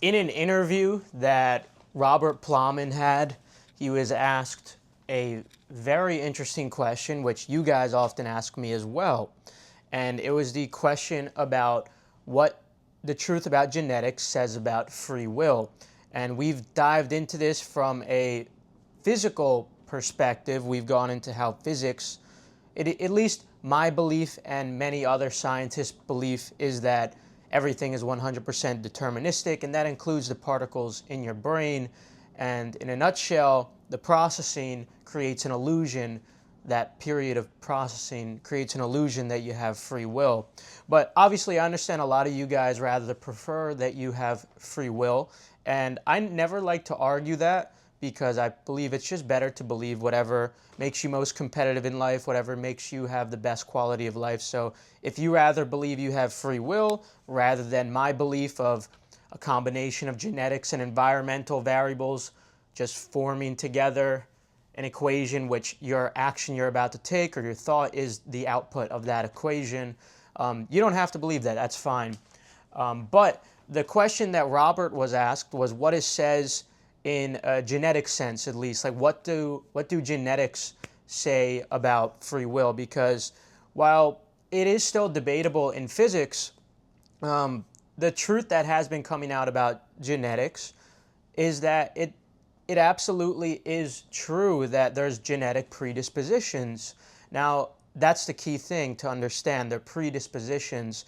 In an interview that Robert Plowman had, he was asked a very interesting question, which you guys often ask me as well. And it was the question about what the truth about genetics says about free will. And we've dived into this from a physical perspective. We've gone into how physics, at least my belief and many other scientists' belief, is that everything is 100% deterministic, and that includes the particles in your brain. And in a nutshell, the processing creates an illusion. That period of processing creates an illusion that you have free will. But obviously, I understand a lot of you guys rather prefer that you have free will. And I never like to argue that, because I believe it's just better to believe whatever makes you most competitive in life, whatever makes you have the best quality of life. So if you rather believe you have free will rather than my belief of a combination of genetics and environmental variables just forming together an equation which your action you're about to take or your thought is the output of that equation, you don't have to believe that. That's fine. But the question that Robert was asked was what it says in a genetic sense, at least. Like, what do genetics say about free will? Because while it is still debatable in physics, the truth that has been coming out about genetics is that it absolutely is true that there's genetic predispositions. Now, that's the key thing to understand. They're predispositions.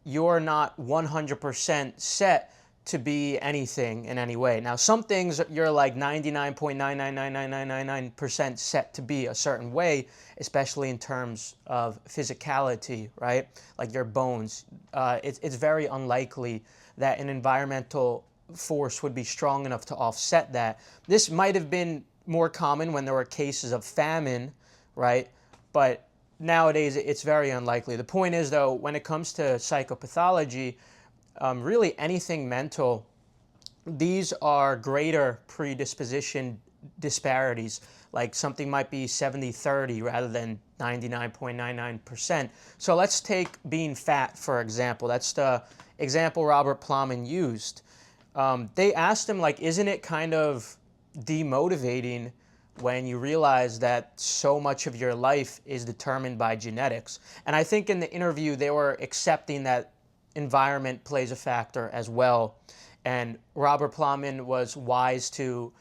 You're not 100% set to be anything in any way. Now, some things you're like 99.9999999% set to be a certain way, especially in terms of physicality, right? Like your bones. It's very unlikely that an environmental force would be strong enough to offset that. This might have been more common when there were cases of famine, right? But nowadays, it's very unlikely. The point is, though, when it comes to psychopathology, really anything mental, these are greater predisposition disparities. Like something might be 70-30 rather than 99.99%. So let's take being fat, for example. That's the example Robert Plowman used. They asked him, like, isn't it kind of demotivating when you realize that so much of your life is determined by genetics? And I think in the interview they were accepting that environment plays a factor as well. And Robert Plowman was wise to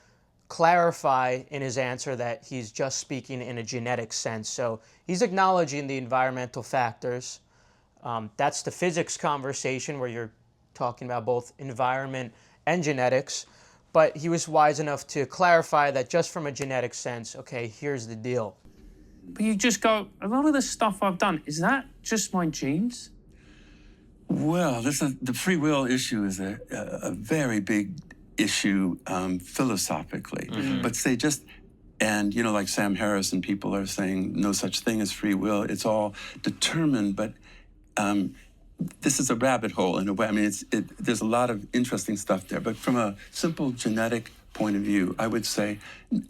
clarify in his answer that he's just speaking in a genetic sense. So he's acknowledging the environmental factors. That's the physics conversation where you're talking about both environment and genetics. But he was wise enough to clarify that just from a genetic sense, okay, here's the deal. But you just go, a lot of the stuff I've done, is that just my genes? Well, the free will issue is a very big issue philosophically. Mm-hmm. But say just, and you know, like Sam Harris and people are saying no such thing as free will. It's all determined, but this is a rabbit hole in a way. I mean, there's a lot of interesting stuff there. But from a simple genetic point of view, I would say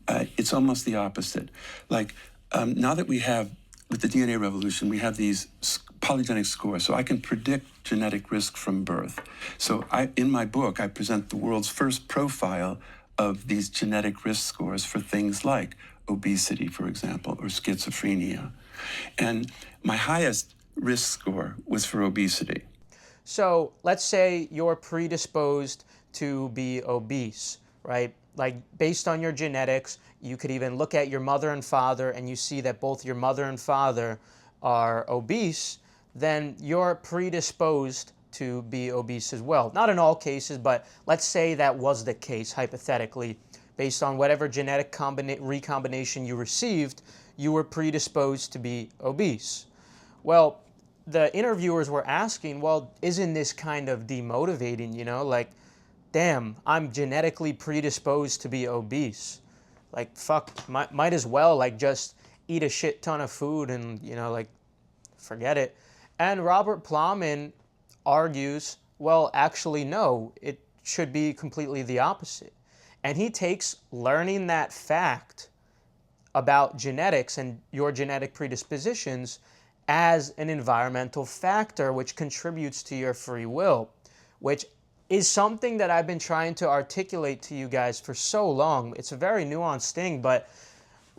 it's almost the opposite. Like now that we have, with the DNA revolution, we have these polygenic scores, so I can predict genetic risk from birth. So in my book, I present the world's first profile of these genetic risk scores for things like obesity, for example, or schizophrenia. And my highest risk score was for obesity. So let's say you're predisposed to be obese, right? Like based on your genetics, you could even look at your mother and father and you see that both your mother and father are obese, then you're predisposed to be obese as well. Not in all cases, but let's say that was the case, hypothetically. Based on whatever genetic recombination you received, you were predisposed to be obese. Well, the interviewers were asking, well, isn't this kind of demotivating, you know? Like, damn, I'm genetically predisposed to be obese. Like, fuck, might as well, like, just eat a shit ton of food and, you know, like, forget it. And Robert Plowman argues, well, actually, no, it should be completely the opposite. And he takes learning that fact about genetics and your genetic predispositions as an environmental factor which contributes to your free will, which is something that I've been trying to articulate to you guys for so long. It's a very nuanced thing, but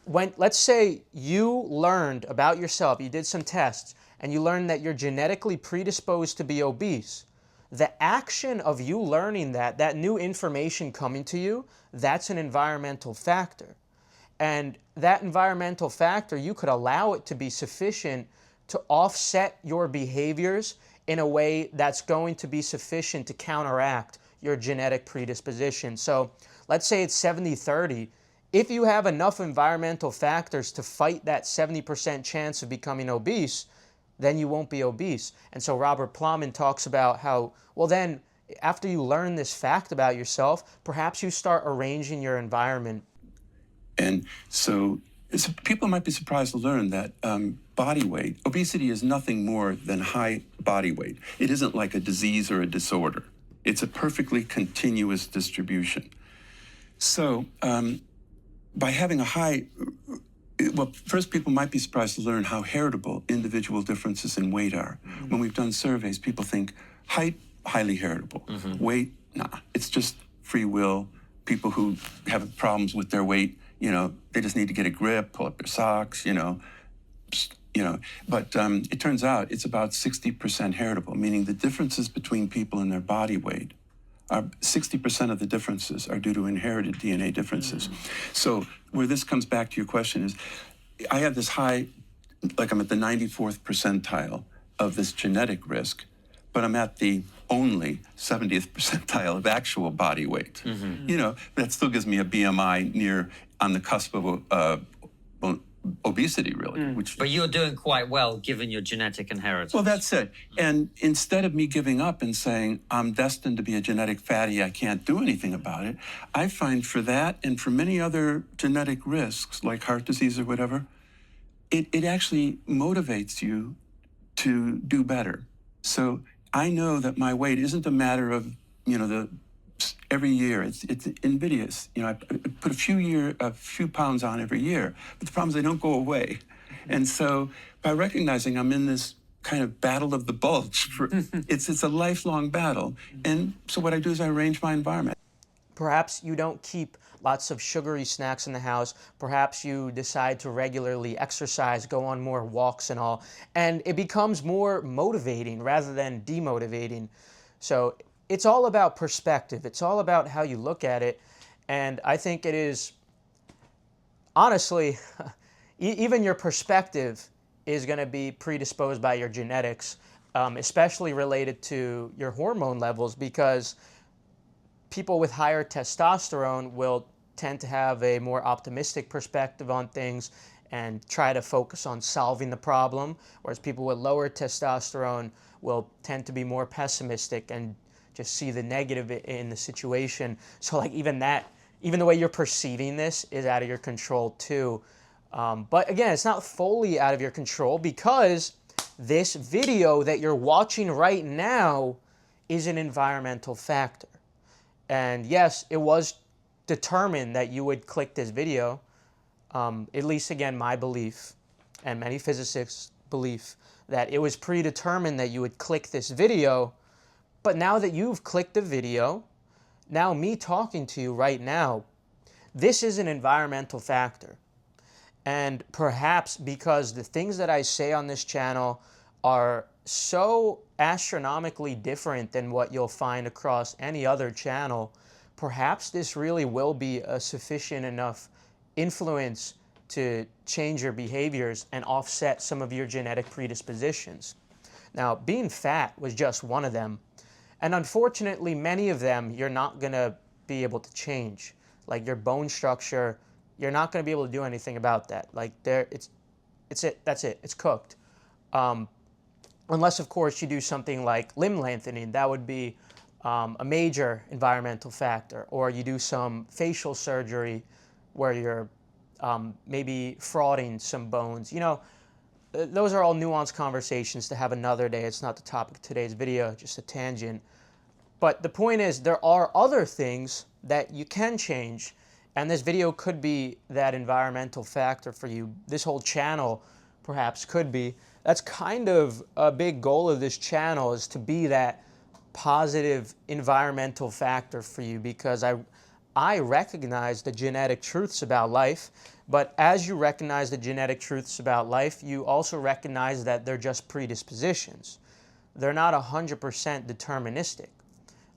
when, let's say you learned about yourself, you did some tests, and you learned that you're genetically predisposed to be obese, the action of you learning that new information coming to you, that's an environmental factor. And that environmental factor, you could allow it to be sufficient to offset your behaviors in a way that's going to be sufficient to counteract your genetic predisposition. So let's say it's 70-30. If you have enough environmental factors to fight that 70% chance of becoming obese, then you won't be obese. And so Robert Plowman talks about how, well then, after you learn this fact about yourself, perhaps you start arranging your environment. And so people might be surprised to learn that body weight, obesity is nothing more than high body weight. It isn't like a disease or a disorder. It's a perfectly continuous distribution. So by having a high, well, first people might be surprised to learn how heritable individual differences in weight are. Mm-hmm. When we've done surveys, people think height, highly heritable. Mm-hmm. Weight, nah, it's just free will. People who have problems with their weight, you know, they just need to get a grip, pull up their socks, you know. But it turns out it's about 60% heritable, meaning the differences between people in their body weight are 60% of the differences are due to inherited DNA differences. Mm. So where this comes back to your question is, I have this high, like I'm at the 94th percentile of this genetic risk, but I'm at the only 70th percentile of actual body weight. Mm-hmm. You know, that still gives me a BMI near on the cusp of obesity, really. Mm. But you're doing quite well given your genetic inheritance. Well, that's it. And instead of me giving up and saying, I'm destined to be a genetic fatty, I can't do anything about it, I find for that and for many other genetic risks, like heart disease or whatever, it actually motivates you to do better. So I know that my weight isn't a matter of, you know, every year. It's invidious. You know, I put a few pounds on every year, but the problem is they don't go away. And so by recognizing I'm in this kind of battle of the bulge, it's a lifelong battle. And so what I do is I arrange my environment. Perhaps you don't keep lots of sugary snacks in the house. Perhaps you decide to regularly exercise, go on more walks and all. And it becomes more motivating rather than demotivating. So it's all about perspective. It's all about how you look at it. And I think it is, honestly, even your perspective is going to be predisposed by your genetics, especially related to your hormone levels, because people with higher testosterone will tend to have a more optimistic perspective on things and try to focus on solving the problem, whereas people with lower testosterone will tend to be more pessimistic and just see the negative in the situation. So like even the way you're perceiving this is out of your control too. But again, it's not fully out of your control because this video that you're watching right now is an environmental factor. And yes, it was determined that you would click this video, at least again, my belief and many physicists' belief that it was predetermined that you would click this video. But now that you've clicked the video, now me talking to you right now, this is an environmental factor. And perhaps because the things that I say on this channel are so astronomically different than what you'll find across any other channel, perhaps this really will be a sufficient enough influence to change your behaviors and offset some of your genetic predispositions. Now, being fat was just one of them. And unfortunately, many of them you're not going to be able to change. Like your bone structure, you're not going to be able to do anything about that. Like that's it, it's cooked. Unless, of course, you do something like limb lengthening, that would be a major environmental factor. Or you do some facial surgery where you're maybe frauding some bones. You know, those are all nuanced conversations to have another day. It's not the topic of today's video, just a tangent. But the point is, there are other things that you can change, and this video could be that environmental factor for you. This whole channel perhaps could be. That's kind of a big goal of this channel, is to be that positive environmental factor for you, because I recognize the genetic truths about life, but as you recognize the genetic truths about life, you also recognize that they're just predispositions. They're not 100% deterministic.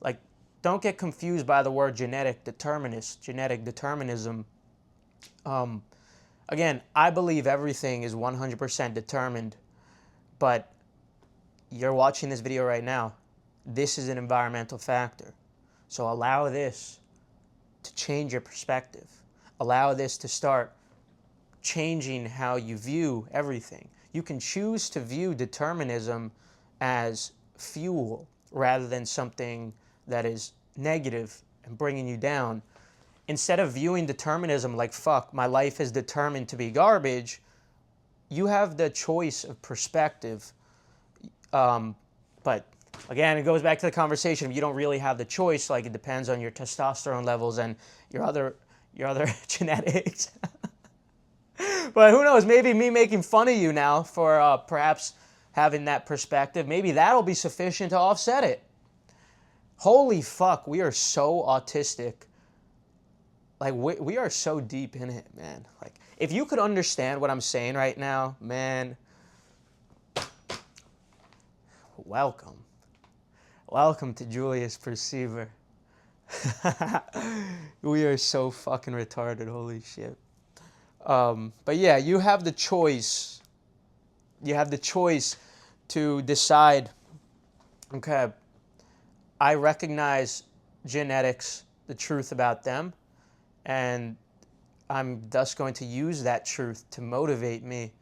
Like, don't get confused by the word genetic determinism. Again, I believe everything is 100% determined, but you're watching this video right now. This is an environmental factor. So allow this to change your perspective. Allow this to start changing how you view everything. You can choose to view determinism as fuel rather than something that is negative and bringing you down. Instead of viewing determinism like, fuck, my life is determined to be garbage, you have the choice of perspective. But again, it goes back to the conversation. You don't really have the choice. Like, it depends on your testosterone levels and your other genetics. But who knows? Maybe me making fun of you now for perhaps having that perspective, maybe that'll be sufficient to offset it. Holy fuck, we are so autistic. Like, we are so deep in it, man. Like, if you could understand what I'm saying right now, man, welcome. Welcome to Julius Perceiver. We are so fucking retarded, holy shit. But yeah, you have the choice. You have the choice to decide, okay, I recognize genetics, the truth about them, and I'm thus going to use that truth to motivate me,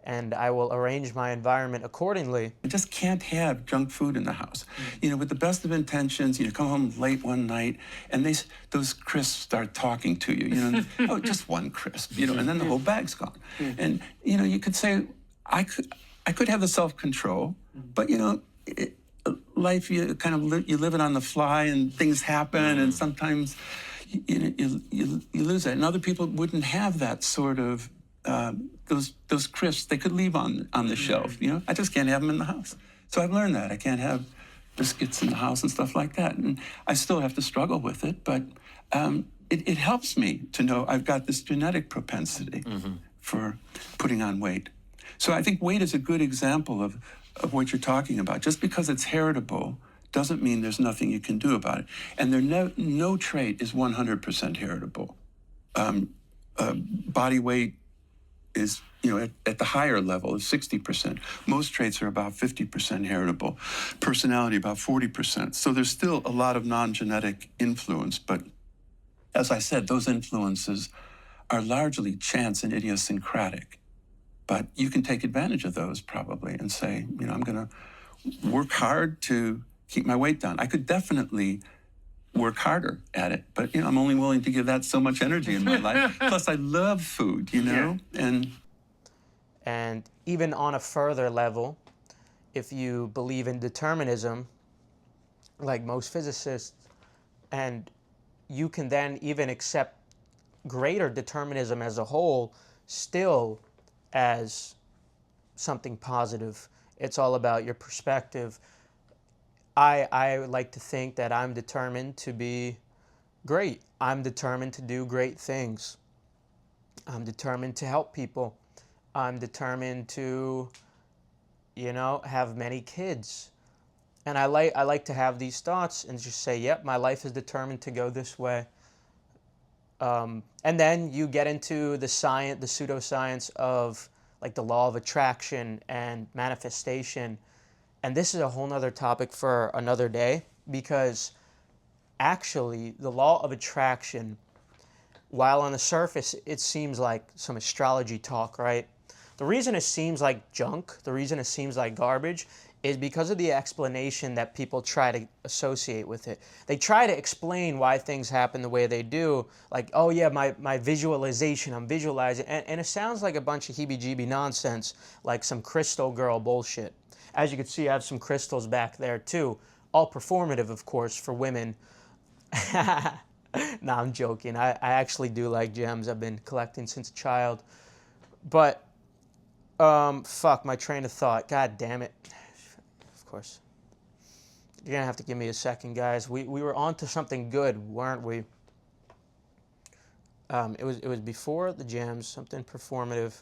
and I will arrange my environment accordingly. I just can't have junk food in the house. You know, with the best of intentions, you come home late one night, and those crisps start talking to you. You know, oh, just one crisp. You know, and then the whole bag's gone. And you know, you could say, I could have the self-control, but you know, life, you kind of you live it on the fly, and things happen, and sometimes you lose it. And other people wouldn't have that sort of those crisps they could leave on the shelf. You know, I just can't have them in the house. So I've learned that I can't have biscuits in the house and stuff like that. And I still have to struggle with it, but it helps me to know I've got this genetic propensity for putting on weight. So I think weight is a good example of what you're talking about. Just because it's heritable doesn't mean there's nothing you can do about it. And no trait is 100% heritable. Body weight is, you know, at the higher level is 60%. Most traits are about 50% heritable. Personality about 40%. So there's still a lot of non-genetic influence, but as I said, those influences are largely chance and idiosyncratic. But you can take advantage of those probably and say, you know, I'm going to work hard to keep my weight down. I could definitely work harder at it, but you know, I'm only willing to give that so much energy in my life. Plus, I love food, you know, and even on a further level, if you believe in determinism, like most physicists, and you can then even accept greater determinism as a whole, still as something positive. It's all about your perspective. I like to think that I'm determined to be great. I'm determined to do great things. I'm determined to help people. I'm determined to, you know, have many kids. And I like to have these thoughts and just say, yep, my life is determined to go this way. And then you get into the science, the pseudoscience of like the law of attraction and manifestation. And this is a whole nother topic for another day, because actually the law of attraction, while on the surface it seems like some astrology talk, right? The reason it seems like junk, the reason it seems like garbage, is because of the explanation that people try to associate with it. They try to explain why things happen the way they do, like, oh yeah, my visualization, I'm visualizing, and it sounds like a bunch of heebie-jeebie nonsense, like some crystal girl bullshit. As you can see, I have some crystals back there too, all performative, of course, for women. Nah, I'm joking. I actually do like gems. I've been collecting since a child. But, fuck, my train of thought. God damn it. Of course. You're gonna have to give me a second, guys. We were on to something good, weren't we? It was before the jams, something performative.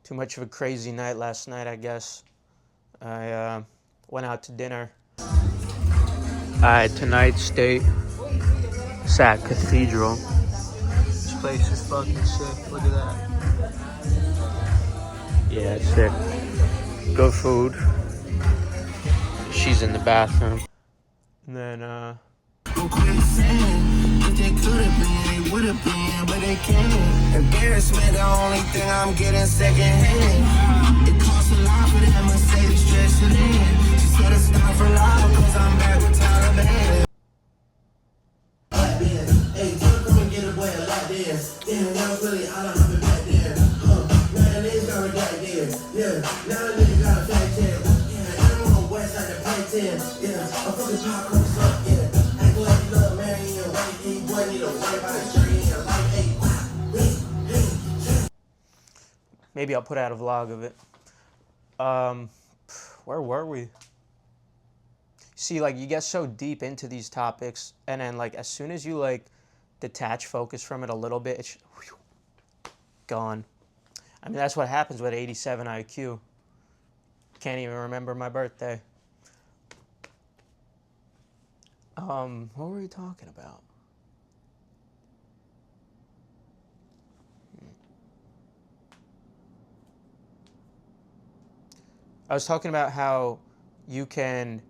Too much of a crazy night last night, I guess. I went out to dinner. Alright, tonight's state. Sac Cathedral. This place is fucking sick. Look at that. Yeah, it's sick. Good food. She's in the bathroom. And then, I'm quicksand. If they could've been, they would've been, but they can't. Embarrassment, the only thing I'm getting secondhand. It costs a lot for that Mercedes stretch it in. She said it's not for long, cause I'm back with Taliban. Hey, come and get a boy like this. Damn, y'all really out of it back there. Now the niggas got a back there. Yeah, now the niggas got a fat tail. Yeah, I don't know west side of Payton. Yeah, I'm fucking popcorn stuff. Yeah, act like you love Mary and white. You boy need a white by the tree and like, hey, maybe I'll put out a vlog of it. Where were we? See, like, you get so deep into these topics, and then, like, as soon as you, like, detach focus from it a little bit, it's gone. I mean, that's what happens with 87 IQ. Can't even remember my birthday. What were we talking about? I was talking about how you can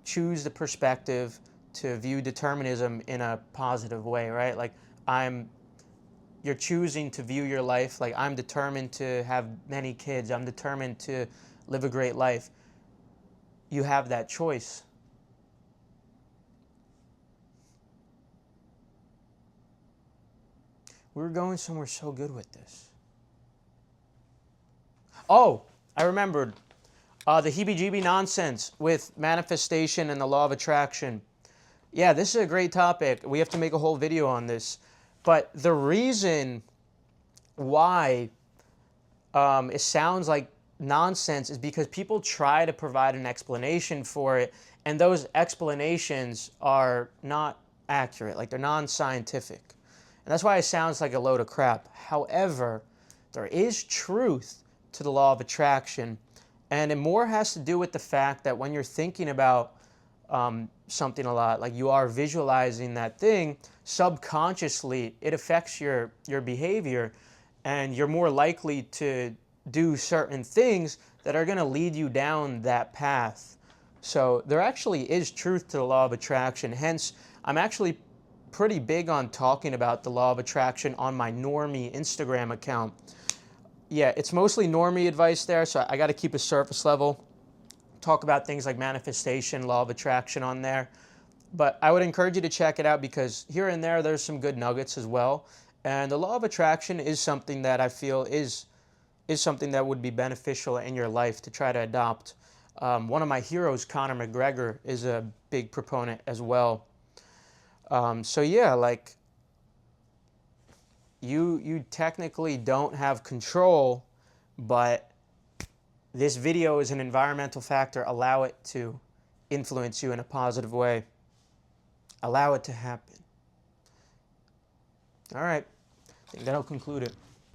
choose the perspective to view determinism in a positive way, right? Like, you're choosing to view your life like, I'm determined to have many kids. I'm determined to live a great life. You have that choice. We were going somewhere so good with this. Oh, I remembered. The heebie-jeebie nonsense with manifestation and the law of attraction. Yeah, this is a great topic. We have to make a whole video on this. But the reason why it sounds like nonsense is because people try to provide an explanation for it, and those explanations are not accurate. Like, they're non-scientific. And that's why it sounds like a load of crap. However, there is truth to the law of attraction, and it more has to do with the fact that when you're thinking about something a lot, like you are visualizing that thing, subconsciously it affects your behavior, and you're more likely to do certain things that are going to lead you down that path. So there actually is truth to the law of attraction. Hence, I'm actually pretty big on talking about the law of attraction on my normie Instagram account. Yeah, it's mostly normie advice there, so I got to keep a surface level. Talk about things like manifestation, law of attraction on there. But I would encourage you to check it out, because here and there, there's some good nuggets as well. And the law of attraction is something that I feel is something that would be beneficial in your life to try to adopt. One of my heroes, Conor McGregor, is a big proponent as well. So yeah, like, you technically don't have control, but this video is an environmental factor. Allow it to influence you in a positive way. Allow it to happen. All right, I think that'll conclude it.